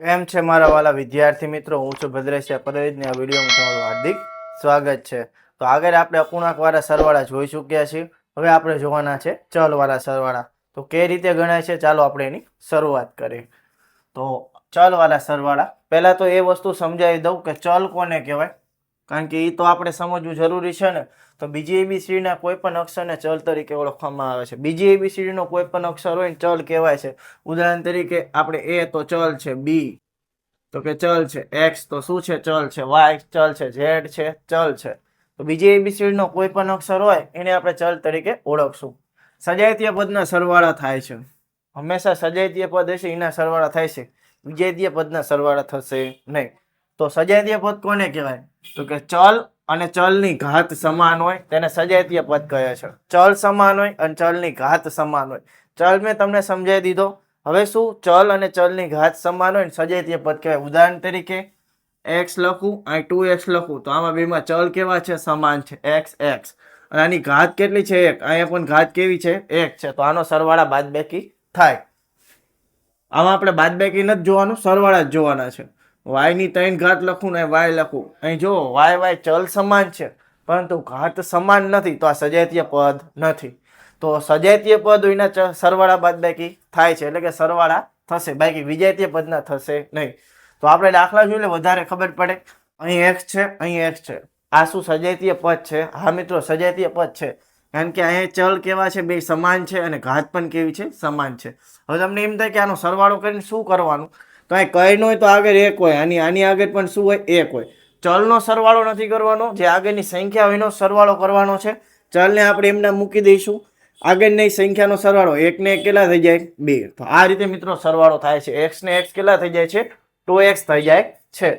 કેમ છે મારા વાલા વિદ્યાર્થી મિત્રો? હું છું ભદ્રેશિયા પરેશને આ વિડીયોમાં તમારું હાર્દિક સ્વાગત છે. તો આગળ આપણે અપૂર્ણાંકવાળા સરવાળા જોઈ ચૂક્યા છીએ. હવે આપણે જોવાના છે ચલવાળા સરવાળા. તો કઈ રીતે ગણાય છે ચાલો આપણે એની શરૂઆત કરીએ. તો ચલવાળા સરવાળા પહેલા તો એ વસ્તુ સમજાવી દઉં કે ચલ કોને કહેવાય, કારણ કે એ તો આપણે સમજવું જરૂરી છે ને. તો બીજી એબીસીડીના કોઈ પણ અક્ષરને ચલ તરીકે ઓળખવામાં આવે છે. બીજી એબીસીડીનો કોઈ પણ અક્ષર હોય ને ચલ કહેવાય છે. ઉદાહરણ તરીકે આપણે એ તો ચલ છે, બી તો કે ચલ છે, એક્સ તો શું છે? ચલ છે, વાય ચલ છે, ઝેડ છે ચલ છે. તો બીજી એબીસીડીનો કોઈ પણ અક્ષર હોય એને આપણે ચલ તરીકે ઓળખશું. સજાતીય પદના સરવાળા થાય છે. હંમેશા સજાતીય પદ હશે એના સરવાળા થાય છે, વિજાતીય પદના સરવાળા થશે નહીં. તો સજાતીય પદ કોને કહેવાય? તો કે ચલ અને ચલની ઘાત સમાન હોય તેને સજાતીય પદ કહે છે. ચલ સમાન હોય અને ચલની ઘાત સમાન હોય. ચલ મેં તમને સમજાવી દીધો. હવે શું? ચલ અને ચલની ઘાત સમાન હોય ને સજાતીય પદ કહેવાય. ઉદાહરણ તરીકે એક્સ લખું અહીં 2x લખું તો આમાં બેમાં ચલ કેવા છે? સમાન છે, એક્સ એક્સ. અને આની ઘાત કેટલી છે? 1. અહીંયા પણ ઘાત કેવી છે? 1 છે. તો આનો સરવાળા બાદબાકી થાય. આમાં આપણે બાદબાકી નથી જોવાનું, સરવાળા જ જોવાના છે. y ની 3 ઘાત લખું ને y લખું, અહીં જો y ચલ સમાન છે પરંતુ ઘાત સમાન નથી, તો આ સજાતીય પદ નથી. તો સજાતીય પદ એના સરવાળા બાદબાકી થાય છે, એટલે કે સરવાળા થશે, બાકી વિજાતીય પદના થશે નહીં. તો આપણે દાખલા જોઈએ વધારે ખબર પડે. અહીં x છે, અહીં x છે. આ શું સજાતીય પદ છે? હા મિત્રો, સજાતીય પદ છે, કારણ કે અહીંયા ચલ કેવા છે? બે સમાન છે અને ઘાત પણ કેવી છે? સમાન છે. હવે તમને એમ થાય કે આનો સરવાળો કરીને શું કરવાનું? તો અહીં કઈ ન હોય તો આગળ 1 હોય, આની આગળ પણ શું હોય? 1 હોય. ચલનો સરવાળો નથી કરવાનો, જે આગળની સંખ્યા હોય એનો સરવાળો કરવાનો છે. ચલને આપણે એમના મૂકી દઈશું, આગળની સંખ્યાનો સરવાળો 1 ને 1 કેટલા થઈ જાય? 2. તો આ રીતે મિત્રો સરવાળો થાય છે. x ને x કેટલા થઈ જાય છે? 2x થઈ જાય છે.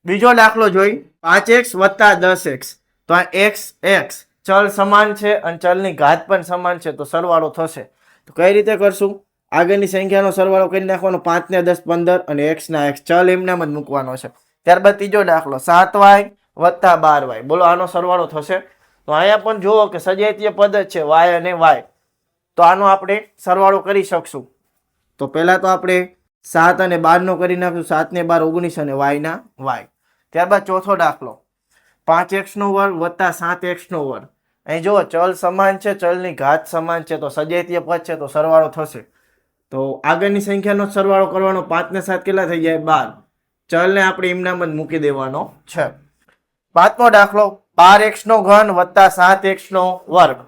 બીજો દાખલો જોઈ, 5x વત્તા 10x. તો આ x ચલ સમાન છે અને ચલની ઘાત પણ સમાન છે, તો સરવાળો થશે. તો કઈ રીતે કરશું? આગળની સંખ્યાનો સરવાળો કરી નાખવાનો, 5 ને 10 15 અને x ના x ચલ એમનામ જ મૂકવાનો છે. ત્યારબાદ ત્રીજો દાખલો, 7y વત્તા 12y. બોલો આનો સરવાળો થશે? તો અહીંયા પણ જુઓ કે સજાતીય પદ જ છે y અને y, તો આનો આપણે સરવાળો કરી શકશું. તો પહેલા તો આપણે 7 અને 12 નો કરી નાખશું, 7 ને 12 19 અને y ના y. ત્યારબાદ ચોથો દાખલો, 5x નો વર્ગ વત્તા 7x નો વર્ગ. અહીં જુઓ ચલ સમાન છે, ચલની ઘાત સમાન છે, તો સજાતીય પદ છે, તો સરવાળો થશે. તો આગળની સંખ્યાનો સરવાળો કરવાનો, 5 ને 7 કેટલા થઈ જાય? 12. ચલને આપણે એમનામ જ મૂકી દેવાનો છે. પાંચમો દાખલો, 12x નો ઘન વત્તા 7x નો વર્ગ.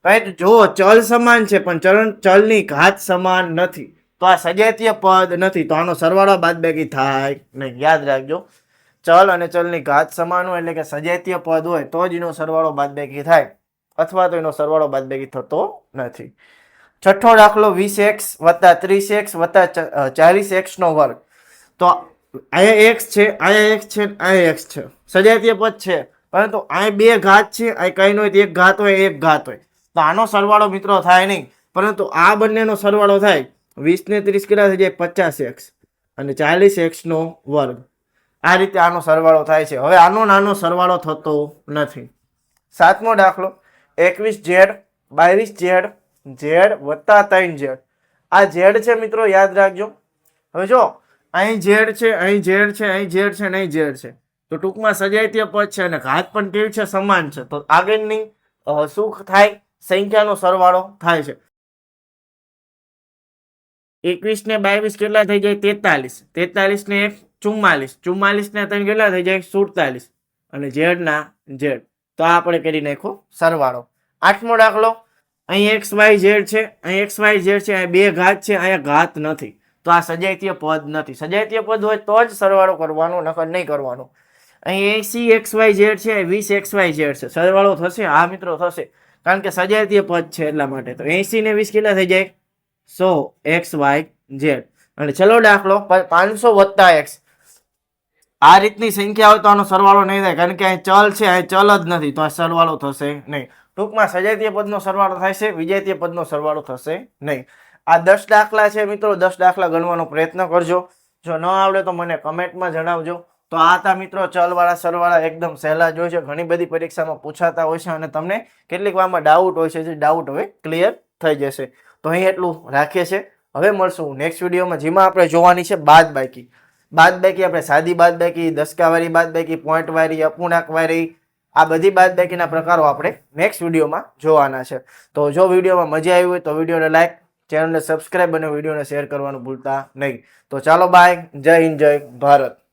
right? જુઓ ચલ સમાન છે પણ ચલની ઘાત સમાન નથી, તો આ સજાતીય પદ નથી, તો આનો સરવાળો બાદબાકી થાય નહીં. યાદ રાખજો, ચલ અને ચલની ઘાત સમાન હોય એટલે કે સજાતીય પદ હોય તો જ એનો સરવાળો બાદબાકી થાય, અથવા તો એનો સરવાળો બાદબાકી થતો નથી. છઠ્ઠો દાખલો, 20x વત્તા 30x વત્તા 40x નો વર્ગ. તો અહીંયા x છે, અહીંયા x છે, અહીંયા x છે, સજાતીય પદ છે, પરંતુ અહીં 2 ઘાત છે, અહીં કઈ ન હોય તો 1 ઘાત હોય, 1 ઘાત હોય, તો આનો સરવાળો મિત્રો થાય નહીં, પરંતુ આ બંનેનો સરવાળો થાય. 20 ને 30 કેટલા થઈ જાય? 50x અને 40x નો વર્ગ. આ રીતે આનો સરવાળો થાય છે. હવે આનો નાનો સરવાળો થતો નથી. સાતમો દાખલો, 21z 22z z વત્તા 3z. આ z છે મિત્રો, યાદ રાખજો. હવે જો અહીં z છે, અહીં z છે, અહીં z છે, અહીં z છે, તો ટૂંકમાં સજાતીય પદ છે અને ઘાત પણ કેવી છે? સમાન છે. તો આગળની શું થાય? સંખ્યાનો સરવાળો થાય છે. 21 ને 22 કેટલા થઈ જાય? 43. 43 ને 1 44. 44 ને 3 કેટલા થઈ જાય? 47. અને z ના z. તો આ આપણે કરી નાખો સરવાળો. આઠમો દાખલો, અહીં xyz છે, અહીં xyz છે, અહીં 2 ઘાત છે, અહીંયા ઘાત નથી, તો આ સજાતીય પદ નથી. સજાતીય પદ હોય તો જ સરવાળો કરવાનો, નકર નહીં કરવાનો. અહીં 80xyz છે, 20xyz છે, સરવાળો થશે? હા મિત્રો થશે, કારણ કે સજાતીય પદ છે એટલા માટે. તો 80 ને 20 કેટલા થઈ જાય? 100xyz. અને ચલો દાખલો 500 વત્તા x. આ રીતની સંખ્યા હોય તો આનો સરવાળો નહીં થાય, કારણ કે અહીં ચલ છે, અહીં ચલ જ નથી, તો આ સરવાળો થશે નહીં. ટૂંકમાં સજાતીય પદનો સરવાળો થાય છે, વિજાતીય પદનો સરવાળો થશે નહીં. આ 10 દાખલા છે મિત્રો, 10 દાખલા ગણવાનો પ્રયત્ન કરજો. જો ન આવડે તો મને કમેન્ટમાં જણાવજો. તો આ હતા મિત્રો ચલવાળા સરવાળા, એકદમ સહેલા જ હોય છે, ઘણી બધી પરીક્ષામાં પૂછાતા હોય છે અને તમને કેટલીક વારમાં ડાઉટ હોય છે, જે ડાઉટ હવે ક્લિયર થઈ જશે. તો અહીં એટલું રાખીએ છીએ. હવે મળશું નેક્સ્ટ વિડીયોમાં, જેમાં આપણે જોવાની છે બાદબાકી. બાદબાકી આપણે સાદી બાદબાકી, દસકાવાળી બાદબાકી, પોઈન્ટવાળી, અપૂર્ણાંકવાળી, આ બધી બાદબાકીના પ્રકારો આપણે નેક્સ્ટ વિડીયોમાં જોવાના છે. તો જો વિડીયોમાં મજા આવી હોય તો વિડીયોને લાઈક, ચેનલને સબસ્ક્રાઈબ અને વિડીયોને શેર કરવાનું ભૂલતા નહીં. તો ચાલો બાય, જય હિન્દ, જય ભારત.